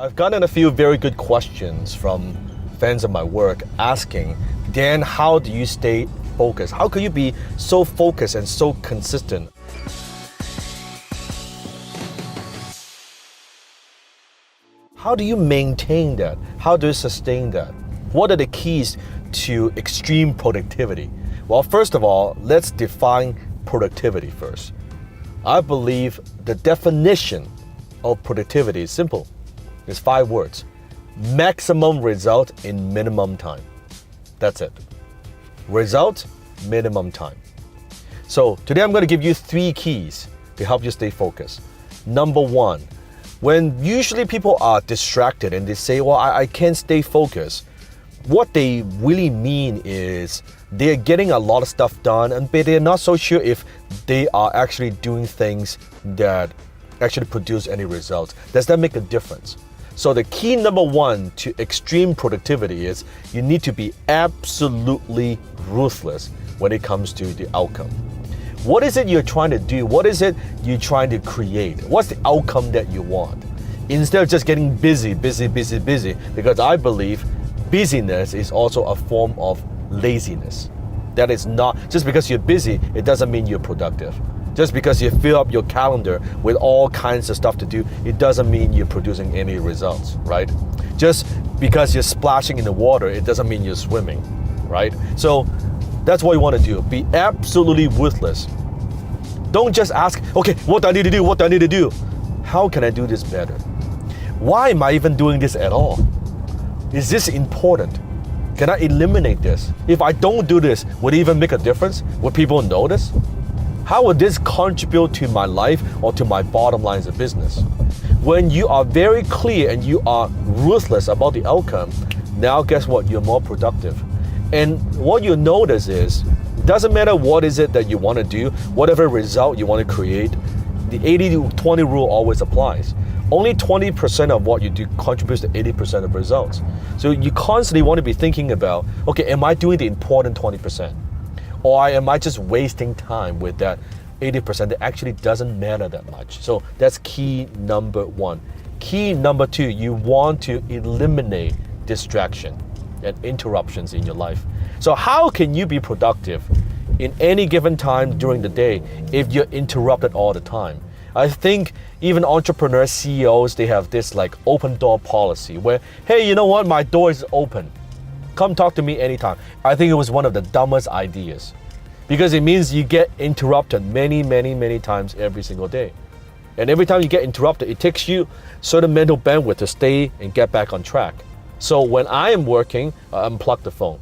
I've gotten a few very good questions from fans of my work asking, Dan, how do you stay focused? How can you be so focused and so consistent? How do you maintain that? How do you sustain that? What are the keys to extreme productivity? Well, first of all, let's define productivity first. I believe the definition of productivity is simple. It's 5 words. Maximum result in minimum time. That's it. Result, minimum time. So today I'm going to give you 3 keys to help you stay focused. Number 1, when usually people are distracted and they say, well, I can't stay focused, what they really mean is they're getting a lot of stuff done, but they're not so sure if they are actually doing things that actually produce any results. Does that make a difference? So the key number 1 to extreme productivity is you need to be absolutely ruthless when it comes to the outcome. What is it you're trying to do? What is it you're trying to create? What's the outcome that you want? Instead of just getting busy, because I believe busyness is also a form of laziness. That is not, just because you're busy, it doesn't mean you're productive. Just because you fill up your calendar with all kinds of stuff to do, it doesn't mean you're producing any results, right? Just because you're splashing in the water, it doesn't mean you're swimming, right? So that's what you want to do. Be absolutely ruthless. Don't just ask, okay, what do I need to do? What do I need to do? How can I do this better? Why am I even doing this at all? Is this important? Can I eliminate this? If I don't do this, would it even make a difference? Would people notice? How would this contribute to my life or to my bottom line as a business? When you are very clear and you are ruthless about the outcome, now guess what? You're more productive. And what you notice is, it doesn't matter what is it that you want to do, whatever result you want to create, the 80-20 rule always applies. Only 20% of what you do contributes to 80% of results. So you constantly want to be thinking about, okay, am I doing the important 20%? Or am I just wasting time with that 80% that actually doesn't matter that much? So that's key number 1. Key number 2, you want to eliminate distraction and interruptions in your life. So how can you be productive in any given time during the day if you're interrupted all the time? I think even entrepreneurs, CEOs, they have this like open door policy where, hey, you know what? My door is open. Come talk to me anytime. I think it was one of the dumbest ideas because it means you get interrupted many times every single day. And every time you get interrupted, it takes you certain mental bandwidth to stay and get back on track. So when I am working, I unplug the phone.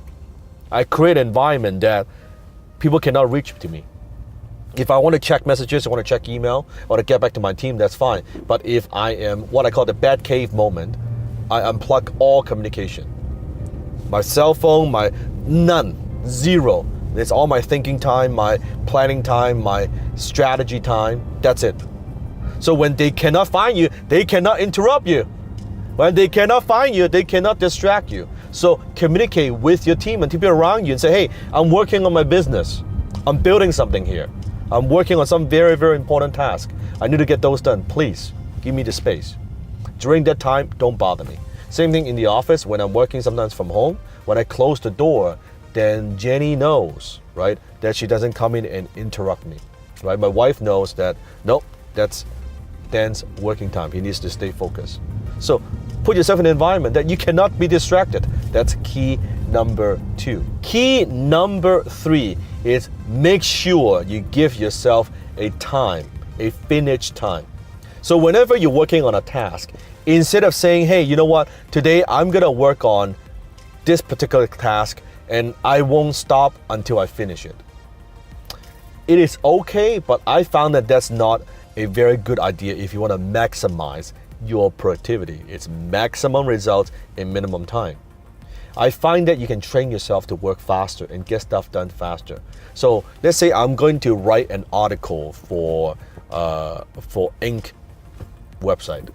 I create an environment that people cannot reach to me. If I want to check messages, I want to check email, I want to get back to my team, that's fine. But if I am what I call the bad cave moment, I unplug all communication. My cell phone, none, 0. It's all my thinking time, my planning time, my strategy time, that's it. So when they cannot find you, they cannot interrupt you. When they cannot find you, they cannot distract you. So communicate with your team and people around you and say, hey, I'm working on my business. I'm building something here. I'm working on some very important task. I need to get those done. Please give me the space. During that time, don't bother me. Same thing in the office when I'm working sometimes from home. When I close the door, then Jenny knows, right, that she doesn't come in and interrupt me, right? My wife knows that, nope, that's Dan's working time. He needs to stay focused. So put yourself in an environment that you cannot be distracted. That's key number 2. Key number 3 is make sure you give yourself a time, a finish time. So whenever you're working on a task, instead of saying, hey, you know what, today I'm gonna work on this particular task and I won't stop until I finish it. It is okay, but I found that that's not a very good idea if you want to maximize your productivity. It's maximum results in minimum time. I find that you can train yourself to work faster and get stuff done faster. So let's say I'm going to write an article for Inc. website.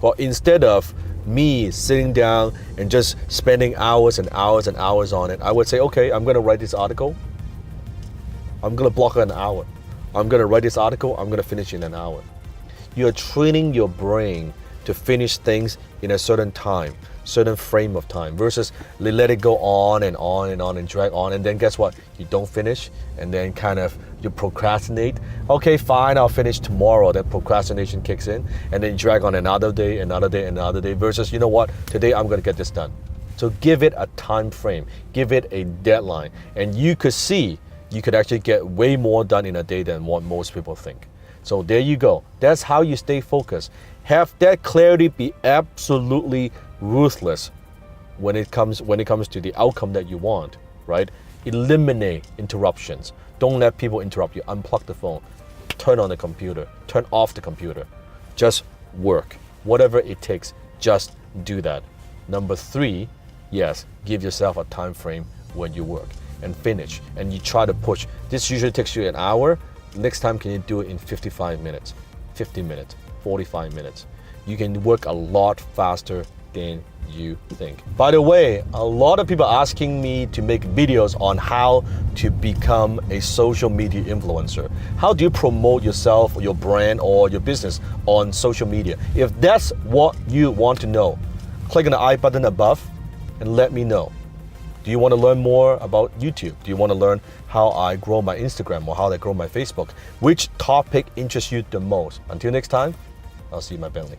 Well, instead of me sitting down and just spending hours and hours and hours on it, I would say, okay, I'm going to write this article. I'm going to block an hour. I'm going to write this article. I'm going to finish in an hour. You're training your brain to finish things in a certain time, certain frame of time, versus let it go on and on and on and drag on, and then guess what? You don't finish, and then kind of you procrastinate. Okay, fine, I'll finish tomorrow. Then procrastination kicks in, and then you drag on another day, another day, another day, versus, you know what? Today I'm gonna get this done. So give it a time frame, give it a deadline, and you could see you could actually get way more done in a day than what most people think. So there you go. That's how you stay focused. Have that clarity, be absolutely ruthless when it comes to the outcome that you want, right? Eliminate interruptions. Don't let people interrupt you. Unplug the phone. Turn on the computer. Turn off the computer. Just work. Whatever it takes, just do that. Number 3, yes, give yourself a time frame when you work and finish. And you try to push. This usually takes you an hour. Next time, can you do it in 55 minutes, 50 minutes, 45 minutes? You can work a lot faster than you think. By the way, a lot of people are asking me to make videos on how to become a social media influencer. How do you promote yourself, your brand, or your business on social media? If that's what you want to know, click on the I button above and let me know. Do you want to learn more about YouTube? Do you want to learn how I grow my Instagram or how I grow my Facebook? Which topic interests you the most? Until next time, I'll see you in my Bentley.